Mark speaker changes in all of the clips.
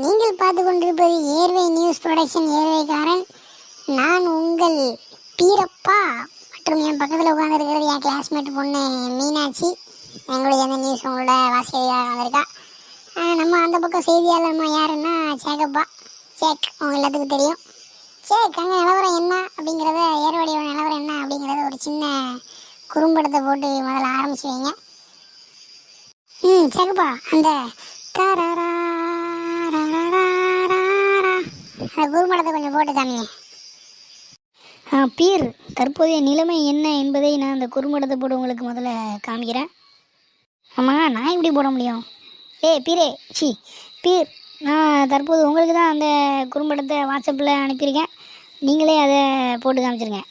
Speaker 1: நீங்கள் பார்த்து கொண்டிருப்பது ஏர்வே நியூஸ் ப்ரொடக்ஷன் ஏர்வேக்காரன். நான் உங்கள் பீரப்பா மற்றும் என் பக்கத்தில் உட்காந்துருக்கிறது என் கிளாஸ்மேட் பொண்ணு மீனாட்சி. எங்களுடைய அந்த நியூஸ் உங்களோட வாசியாக வந்திருக்கா. நம்ம அந்த பக்கம் செய்தியாளர் நம்ம யாருன்னா சேகப்பா. சேக் அவங்க எல்லாத்துக்கும் தெரியும். சேக் அங்கே நிலவரம் என்ன அப்படிங்கிறத, ஏர்வாடியோட நிலவரம் என்ன அப்படிங்கிறத ஒரு சின்ன குறும்படத்தை போட்டு முதல்ல ஆரம்பிச்சு வைங்க. சேகப்பா அந்த குறும்படத்தை கொஞ்சம் போட்டு காமிங்க.
Speaker 2: பீர், தற்போதைய நிலைமை என்ன என்பதை நான் அந்த குறும்படத்தை போட்டு உங்களுக்கு முதல்ல காமிக்கிறேன். ஆமாம், நான் எப்படி போட முடியும்? பீரே, பீர், நான் தற்போது உங்களுக்கு தான் அந்த குறும்படத்தை வாட்ஸ்அப்பில் அனுப்பியிருக்கேன். நீங்களே அதை போட்டு காமிச்சிருங்க.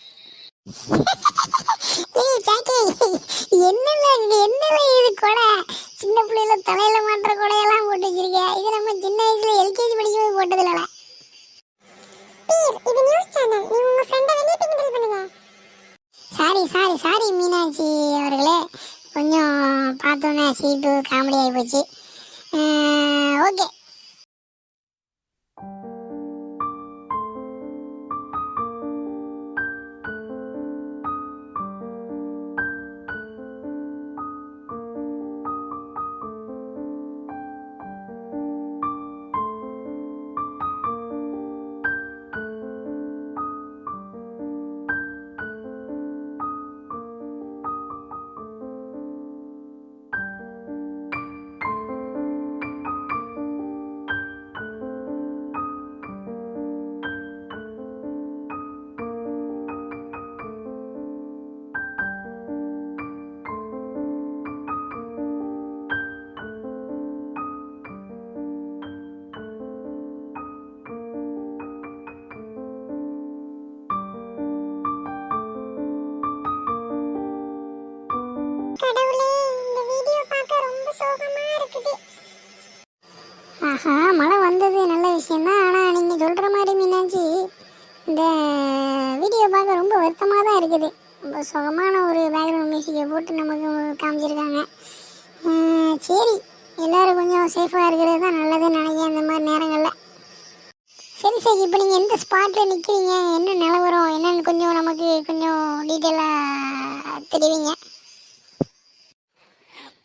Speaker 1: என்னல இது கொடை, சின்ன பிள்ளைல தலையில மாட்டுற கொடையெல்லாம் போட்டு வச்சிருக்கேன். இது நம்ம சின்ன வயசுல எல்கேஜி படிக்கும்போது போட்டது இல்ல. இது நியூஸ் சேனல், நீ உங்க ஃப்ரெண்ட வெளிய போய் கிண்டல் பண்ணுங்க. சாரி மீனாட்சி அவர்களே, கொஞ்சம் பார்த்தோன்னே சீட்டு காமெடி ஆகி போச்சு. ஓகே. கடவுளே, இந்த வீடியோ பார்க்க ரொம்ப சோகமா இருக்குது. ஆஹா, மழை வந்தது நல்ல விஷயம் தான். ஆனால் நீங்கள் சொல்கிற மாதிரி மீனாட்சி, இந்த வீடியோ பார்க்க ரொம்ப வருத்தமாக தான் இருக்குது. ரொம்ப சுகமான ஒரு பேக்ரவுண்ட் மியூசிக்கை போட்டு நமக்கு காமிச்சிருக்காங்க. சரி, எல்லோரும் கொஞ்சம் சேஃபாக இருக்கிறது தான் நல்லதுன்னு நினைக்கிறேன் இந்த மாதிரி நேரங்களில். சரி, இப்போ நீங்கள் எந்த ஸ்பாட்டில் நிற்கிறீங்க, என்ன நிலவரம் என்னன்னு கொஞ்சம் நமக்கு கொஞ்சம் டீட்டெயிலாக தெரிவிங்க.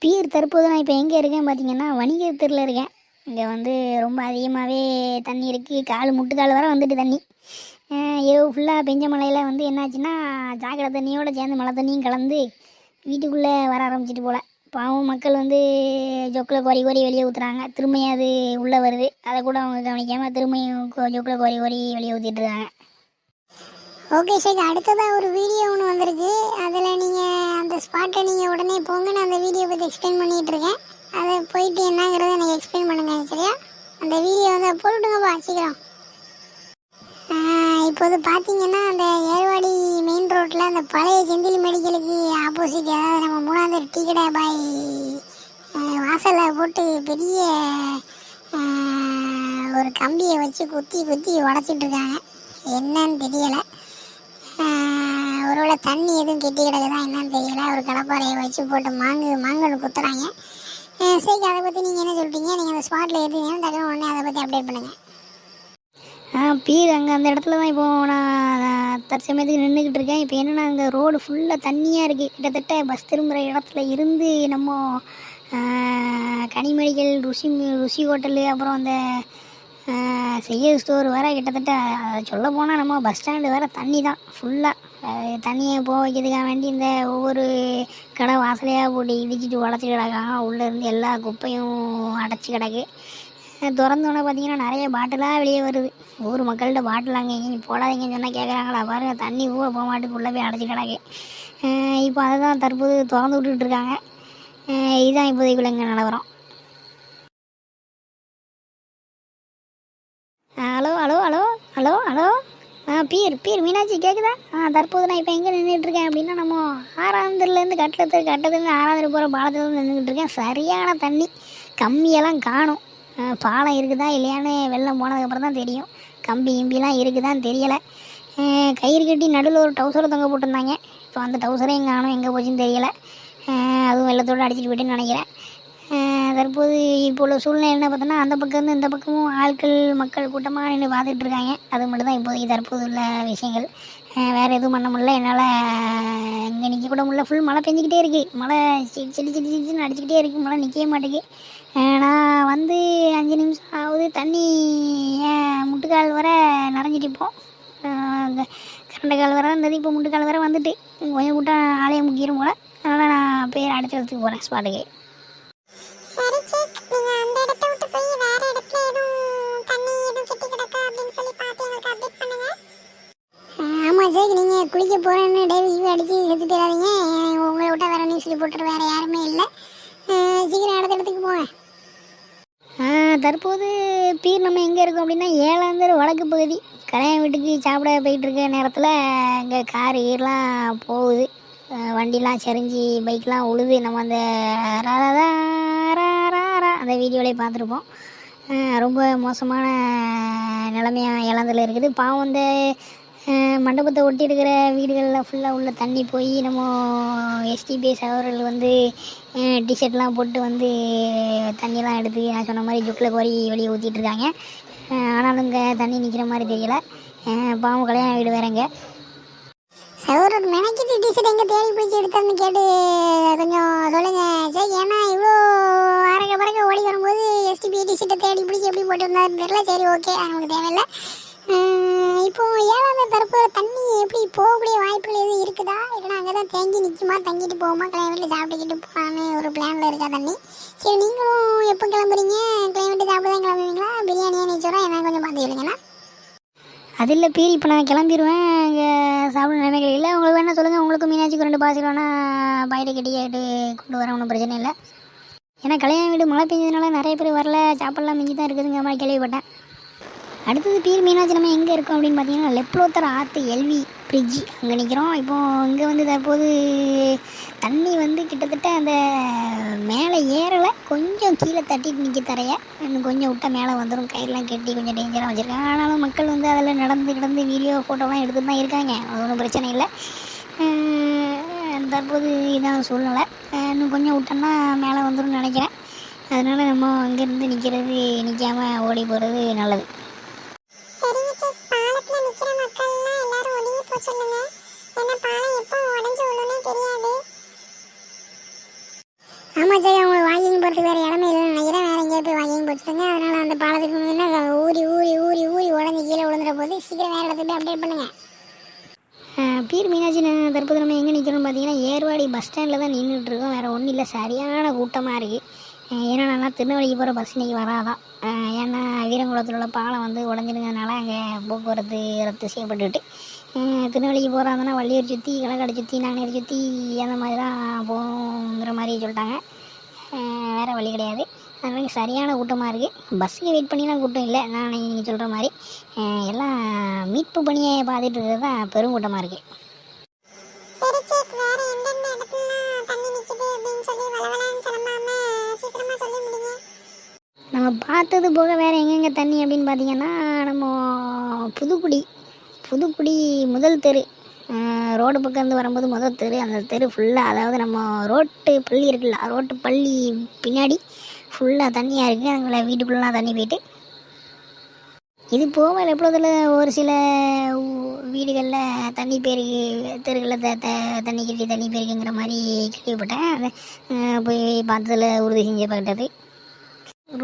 Speaker 2: பீர், தற்போது நான் இப்போ எங்கே இருக்கேன் பார்த்தீங்கன்னா வணிகத்தில் இருக்கேன். இங்கே வந்து ரொம்ப அதிகமாகவே தண்ணி இருக்குது. முட்டுக்கால் வர வந்துட்டு தண்ணி. இரவு ஃபுல்லாக பெஞ்ச மழையில் வந்து என்னாச்சுன்னா சாக்கடை தண்ணியோடு சேர்ந்து மழை தண்ணியும் கலந்து வீட்டுக்குள்ளே வர ஆரம்பிச்சிட்டு போல். பாவம் மக்கள் வந்து ஜொக்கில் கோரி வெளியே ஊற்றுறாங்க. திரும்பியும் அது உள்ளே வருது. அதை கூட அவங்க கவனிக்காமல் திரும்பியும் ஜொக்கில் கோரி வெளியே ஊற்றிட்டுருக்காங்க.
Speaker 1: ஓகே சார், அடுத்ததாக ஒரு வீடியோ ஒன்று வந்திருக்கு. அதில் நீங்கள் அந்த ஸ்பாட்டை நீங்கள் உடனே போங்க. நான் அந்த வீடியோ பற்றி எக்ஸ்பிளைன் பண்ணிகிட்ருக்கேன். அதை போயிட்டு என்னங்கிறத எனக்கு எக்ஸ்பிளைன் பண்ணுங்கள். சரியா? அந்த வீடியோ வந்து போட்டுங்கப்பா சீக்கிரம். இப்போது பார்த்தீங்கன்னா அந்த ஏர்வாடி மெயின் ரோட்டில் அந்த பழைய செந்தில் மெடிக்கலுக்கு ஆப்போசிட், அதாவது நம்ம 3ஆவது டீ கடை பாய் வாசலில் போட்டு பெரிய ஒரு கம்பியை வச்சு குத்தி உடச்சிட்ருக்காங்க. என்னன்னு தெரியலை. ஒருவேளை தண்ணி எதுவும் கெட்டி கிடக்குதா என்னன்னு தெரியல. ஒரு கடப்பாறையை வச்சு போட்டு மாங்கன்னு குத்துறாங்க. சரி, அதை பற்றி நீங்கள் என்ன சொல்கிறீங்க? நீங்கள் அந்த ஸ்பாட்டில் எடுத்தீங்கன்னா டக்குனு உடனே அதை பற்றி அப்டேட் பண்ணுங்கள்.
Speaker 2: பீர், அங்கே அந்த இடத்துல தான் இப்போது நான் தற்சமயத்துக்கு நின்றுக்கிட்டு இருக்கேன். இப்போ என்னென்னா அங்கே ரோடு ஃபுல்லாக தண்ணியாக இருக்குது. கிட்டத்தட்ட பஸ் திரும்புகிற இடத்துல இருந்து நம்ம கனி மெடிக்கல், ருசி ஹோட்டலு, அப்புறம் அந்த செய்யல் ஸ்டோர் வேறு, கிட்டத்தட்ட சொல்ல போனால் நம்ம பஸ் ஸ்டாண்டு வேறு தண்ணி தான் ஃபுல்லாக. தண்ணியை போக வைக்கிறதுக்காக வேண்டி இந்த ஒவ்வொரு கடை வாசலையாக போட்டு இடிச்சிட்டு உடச்சி கிடக்காங்க. உள்ளேருந்து எல்லா குப்பையும் அடைச்சி கிடக்கு. திறந்தோன்னே பார்த்தீங்கன்னா நிறைய பாட்டிலாக வெளியே வருது. ஊர் மக்கள்கிட்ட பாட்டில் அங்கே எங்கேயும் போடாதீங்கன்னு சொன்னால் கேட்குறாங்களா பாருங்கள். தண்ணி கூட போக மாட்டுக்கு உள்ளே போய் அடைச்சி கிடக்கு. இப்போ அதை தான் தற்போது திறந்து விட்டுட்ருக்காங்க. இதுதான் இப்போதைக்குள்ள இங்கே நிலவரம். ஹலோ பீர் மீனாட்சி கேட்குதா? தற்போது நான் இப்போ எங்கே நின்றுட்டுருக்கேன் அப்படின்னா நம்ம 6ஆம் தெருலேருந்து கட்டத்துலேருந்து 6ஆம் தெரு போகிற பாலத்துலேருந்து நின்றுக்கிட்டு இருக்கேன். சரியான தண்ணி, கம்பியெல்லாம் காணும். பாலம் இருக்குதா இல்லையான்னு வெள்ளம் போனதுக்கப்புறம் தான் தெரியும். கம்பிலாம் இருக்குதான்னு தெரியலை. கயிறு கட்டி நடுவில் ஒரு டவுசரை தொங்க போட்டிருந்தாங்க. இப்போ அந்த டவுசரையும் காணும், எங்கே போச்சுன்னு தெரியலை. அதுவும் வெள்ளத்தோடு அடிச்சிட்டு போயிட்டுன்னு நினைக்கிறேன். தற்போது இப்போ உள்ள சூழ்நிலை என்ன பார்த்தோன்னா அந்த பக்கம் இருந்து இந்த பக்கமும் ஆட்கள் மக்கள் கூட்டமாக நின்று பார்த்துட்டு இருக்காங்க. அது மட்டும் தான் இப்போதைக்கு தற்போது உள்ள விஷயங்கள். வேறு எதுவும் பண்ண முடியல என்னால். இங்கே நிற்க கூட முடியல. ஃபுல் மழை பெஞ்சிக்கிட்டே இருக்குது. மழை சிடிச்சின்னு அடிச்சுக்கிட்டே இருக்குது. மழை நிற்கவே மாட்டேங்குது. நான் வந்து 5 நிமிஷம் ஆகுது. தண்ணி முட்டுக்கால் வர நனைஞ்சிட்டு இப்போம். கரண்ட கால் வர இருந்தது. இப்போ முட்டுக்கால் வர வந்துட்டு கொஞ்சம் கூட்டம் ஆலயம் முக்கியம் போல். அதனால் நான் பேர் அடுத்த இடத்துக்கு போகிறேன் ஸ்பாட்டுக்கு.
Speaker 1: சரி சேக், நீங்க அந்த இடத்தை விட்டு போய் வேற இடத்துல எதுவும் தண்ணி எதுவும் கெட்டி கிடக்கா அப்படின்னு சொல்லி பார்த்து எங்களுக்கு அப்டேட் பண்ணுங்க.
Speaker 2: ஆமாம் சேக், நீங்கள் குளிக்க போகிறேன்னு டைவ் அடித்து செத்து போயிடாதீங்க. உங்களை விட்டால் வேறு நியூஸ் ரிப்போர்ட்டர் வேறு யாருமே இல்லை. சீக்கிரம் அடுத்த இடத்துக்கு போங்க. தற்போது பீர் நம்ம எங்கே இருக்கோம் அப்படின்னா ஏழாந்தர் வடக்கு பகுதி. கல்யாண வீட்டுக்கு சாப்பிட போயிட்டுருக்க நேரத்தில் இங்கே கார் கீர்லாம் போகுது. வண்டிலாம் சரிஞ்சு பைக்லாம் உழுது. நம்ம அந்த அந்த வீடியோவிலே பார்த்துருப்போம். ரொம்ப மோசமான நிலைமையாக இழந்தில் இருக்குது. பாவம் இந்த மண்டபத்தை ஒட்டி இருக்கிற வீடுகளில் ஃபுல்லாக உள்ள தண்ணி போய் நம்ம எஸ்டிபிஎஸ் அவர்கள் வந்து டிஷர்ட்லாம் போட்டு வந்து தண்ணியெலாம் எடுத்து நான் சொன்ன மாதிரி ஜுக்கில் கோரி வெளியே ஊற்றிட்டுருக்காங்க. ஆனாலும் இங்கே தண்ணி நிற்கிற மாதிரி தெரியலை. பாவம் கல்யாண வீடு வேறங்க.
Speaker 1: சௌரர் மெனக்கிட்டு டிஷர்ட் எங்கே தேடி போய் எடுத்தான்னு கேட்டு கொஞ்சம் சொல்லுங்கள் சரி. ஏன்னா இவ்வளோ அரக்க பறக்க ஓடி வரும்போது எஸ்டிபி டிஷர்ட்டை தேடி பிடிச்சி எப்படி போட்டு வந்தாருன்னு தெரியல. சரி ஓகே, நமக்கு தேவையில்லை. இப்போ 7ஆவது தரப்பு தண்ணி எப்படி போகக்கூடிய வாய்ப்புகள் எதுவும் இருக்குதா? இல்லைனா அங்கே தான் தேங்கி நிற்குமா, தங்கிட்டு போகுமா, கிளைமேட்டில் சாப்பிட்டுக்கிட்டு போகலான்னு ஒரு பிளானில் இருக்கா தண்ணி? சரி, நீங்களும் எப்போ கிளம்புறீங்க? கிளைமேட்டு சாப்பிட தான் கிளம்புவீங்களா? பிரியாணியாக நிச்சயம் என்ன கொஞ்சம் பார்த்து சொல்லுங்கண்ணா.
Speaker 2: அது இல்லை பீர், இப்போ நான் கிளம்பிடுவேன். இங்கே சாப்பிட நிலைமைகள் இல்லை. உங்களுக்கு வேணால் சொல்லுங்கள். உங்களுக்கும் மீனாட்சிக்கு 2 பாசில் வேணால் பாயிட்டு கட்டிக்கிட்டு கொண்டு வர ஒன்றும் பிரச்சனை இல்லை. ஏன்னா கல்யாண வீடு மழை பெஞ்சதுனால நிறைய பேர் வரல, சாப்பாடெலாம் மிஞ்சி தான் இருக்குதுங்கிற மாதிரி கேள்விப்பட்டேன். அடுத்தது பீர் மீனாட்சி நம்ம எங்கே இருக்கோம் அப்படின்னு பார்த்தீங்கன்னா லெப்லோத்தர் ஆற்று எல்வி பிரிட்ஜ் அங்கே நிற்கிறோம். இப்போது இங்கே வந்து தற்போது தண்ணி வந்து கிட்டத்தட்ட அந்த மேலே ஏறலை, கொஞ்சம் கீழே தட்டிட்டு நிற்க தரைய. இன்னும் கொஞ்சம் விட்டால் மேலே வந்துடும். கயிறுலாம் கட்டி கொஞ்சம் டேஞ்சராக வச்சுருக்காங்க. ஆனாலும் மக்கள் வந்து அதில் நடந்து கிடந்து வீடியோ ஃபோட்டோலாம் எடுத்துட்டு தான் இருக்காங்க. அது ஒன்றும் பிரச்சனை இல்லை. தற்போது இதான் சூழ்நிலை. இன்னும் கொஞ்சம் விட்டோம்னா மேலே வந்துடும் நினைக்கிறேன். அதனால் நம்ம இங்கேருந்து நிற்காமல் ஓடி போகிறது நல்லது.
Speaker 1: சரிங்க சார், பாலத்தில் நிற்கிற மக்கள்லாம் எல்லாரும் ஒதுங்கி போக சொல்லுங்க. ஏன்னா பாலம் எப்போ உடஞ்சி விழுன்னே தெரியாது.
Speaker 2: ஆமாம் சார், அவங்களுக்கு வாக்கிங் போகிறதுக்கு வேறு இடமே இல்லைன்னு நினைக்கிறேன். வேறு எங்கேயாவது போய் வாக்கிங் போட்டுருங்க. அதனால் அந்த பாலத்துக்கு முன்னே ஊறி ஊறி ஊறி ஊறி உடஞ்சி கீழே விழுந்துற போது சீக்கிரம் வேறு இடத்துக்கு போய் அப்டேட் பண்ணுங்கள். பீர் மீனாட்சி தற்போது நம்ம எங்கே நிற்கிறோம்னு பார்த்தீங்கன்னா ஏர்வாடி பஸ் ஸ்டாண்டில் தான் நின்றுட்டுருக்கோம். வேறு ஒன்றும் இல்லை, சரியான கூட்டமாக இருக்குது. ஏன்னா நல்லா திருநெல்வேலிக்கு போகிற பஸ் இன்றைக்கி வராதான். ஏன்னா வீரங்குளத்தில் உள்ள பாலம் வந்து உடஞ்சிருக்கிறதுனால அங்கே போக்குவரத்து ரத்து செய்யப்பட்டுக்கிட்டு திருநெல்வேலிக்கு போகிறாங்கன்னா வள்ளியூர் சுற்றி, களக்காடு சுற்றி, நாங்கநேரி சுற்றி அந்த மாதிரி தான் போங்கிற மாதிரி சொல்லிட்டாங்க. வேறு வழி கிடையாது. அதனால் சரியான கூட்டமாக இருக்குது. பஸ்ஸுக்கு வெயிட் பண்ணிலாம் கூட்டம் இல்லை. நான் நீங்கள் சொல்கிற மாதிரி எல்லாம் மீட்பு பணியை பார்த்துட்டு இருக்கிறது தான் பெருங்கூட்டமாக இருக்குது.
Speaker 1: சரி சேக், வேறு எந்தெந்த இடத்துலலாம் தண்ணி நிற்குது அப்படின்னு சொல்லி வளவலான்னு கிளம்பாமல் சீக்கிரமாக சொல்லி முடிங்க.
Speaker 2: நம்ம பார்த்தது போக வேறு எங்கெங்கே தண்ணி அப்படின்னு பார்த்தீங்கன்னா நம்ம புதுக்குடி முதல் தெரு, ரோடு பக்கம் இருந்து வரும்போது முதல் தெரு, அந்த தெரு ஃபுல்லாக, அதாவது நம்ம ரோட்டு பள்ளி இருக்குல்ல, ரோட்டு பள்ளி பின்னாடி ஃபுல்லாக தண்ணியாக இருக்குது. அங்கே வீட்டுக்குள்ளலாம் தண்ணி போயிட்டு இது போக எப்பொழுதில் ஒரு சில வீடுகளில் தண்ணி பேருக்கு, தெருகளில் தண்ணி கட்டி தண்ணி பேருக்குங்கிற மாதிரி கேள்விப்பட்டேன். அதை போய் பார்த்ததில் உறுதி செஞ்சப்பட்டது.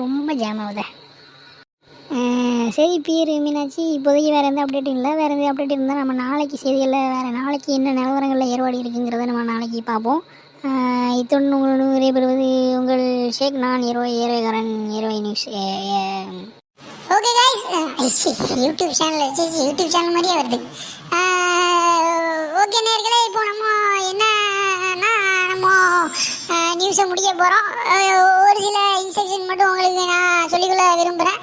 Speaker 2: ரொம்ப ஜாம் ஆகுது. சரி பீர் மீனாட்சி, இப்போதைக்கு வேறு எந்த அப்டேட்டும் இல்லை. வேறு எந்த அப்டேட் இருந்தால் நம்ம நாளைக்கு செய்திகளில் வேறு நாளைக்கு என்ன நிலவரங்களில் ஏற்பாடு இருக்குங்கிறத நம்ம நாளைக்கு பார்ப்போம். இத்துடன் உங்களுடன் விடைபெறுவது உங்கள் ஷேக். நான் ஏரோகாரன் ஏரோவை news.
Speaker 1: Okay guys, YouTube channel மாதிரியே வருது. ஓகே நேர்களே, இப்போ நம்ம என்னன்னா நம்ம நியூஸை முடிக்க போகிறோம். ஒரு சில இன்ஸ்ட்ரக்ஷன் மட்டும் உங்களுக்கு நான் சொல்லிக்கொள்ள விரும்புகிறேன்.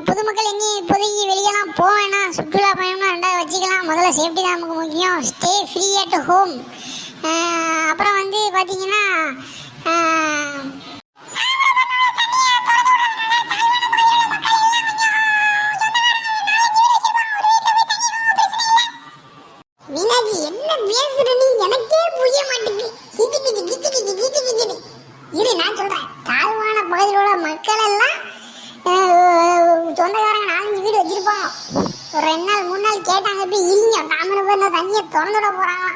Speaker 1: பொதுமக்கள் எங்கேயும் இப்போதைக்கு வெளியெல்லாம் போவேன்னா, சுற்றுலா பயணம்னா 2வது வச்சுக்கலாம். முதல்ல சேஃப்டி தான் நமக்கு முக்கியம். Stay free at home. அப்புறம் வந்து பார்த்தீங்கன்னா மீனாட்சி என்ன பேசுற நீ? எனக்கே புரிய மாட்டேங்குது. கிச்சு கிச்சு கிச்சு கிச்சு கிச்சு கிச்சு. இரு நான் சொல்றேன். போயிடும். ஒரு 2 நாள் 3 நாள் கேட்டாங்க போய் இல்லைங்க தாமிரபரணி தண்ணியை திறந்துட போறாங்க.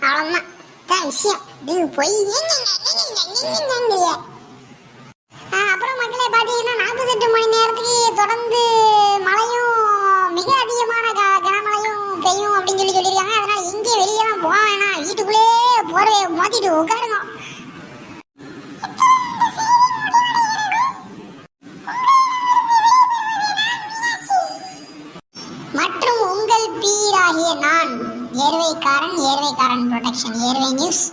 Speaker 1: அவ்வளோதான் தான் விஷயம். இது போய் அப்புறம் மக்களே பார்த்தீங்கன்னா 48 மணி நேரத்துக்கு தொடர்ந்து மழையும் மிக அதிகமான கனமழையும் பெய்யும் அப்படின்னு சொல்லியிருக்காங்க. அதனால எங்கேயும் வெளியெல்லாம் போக வேணாம், வீட்டுக்குள்ளே போர்வையை மாத்திட்டு உட்காருங்க. மற்றும் உங்கள் பீராகிய நான் ஏர்வைக்காரன் ப்ரொடெக்ஷன் ஏர்வை நியூஸ்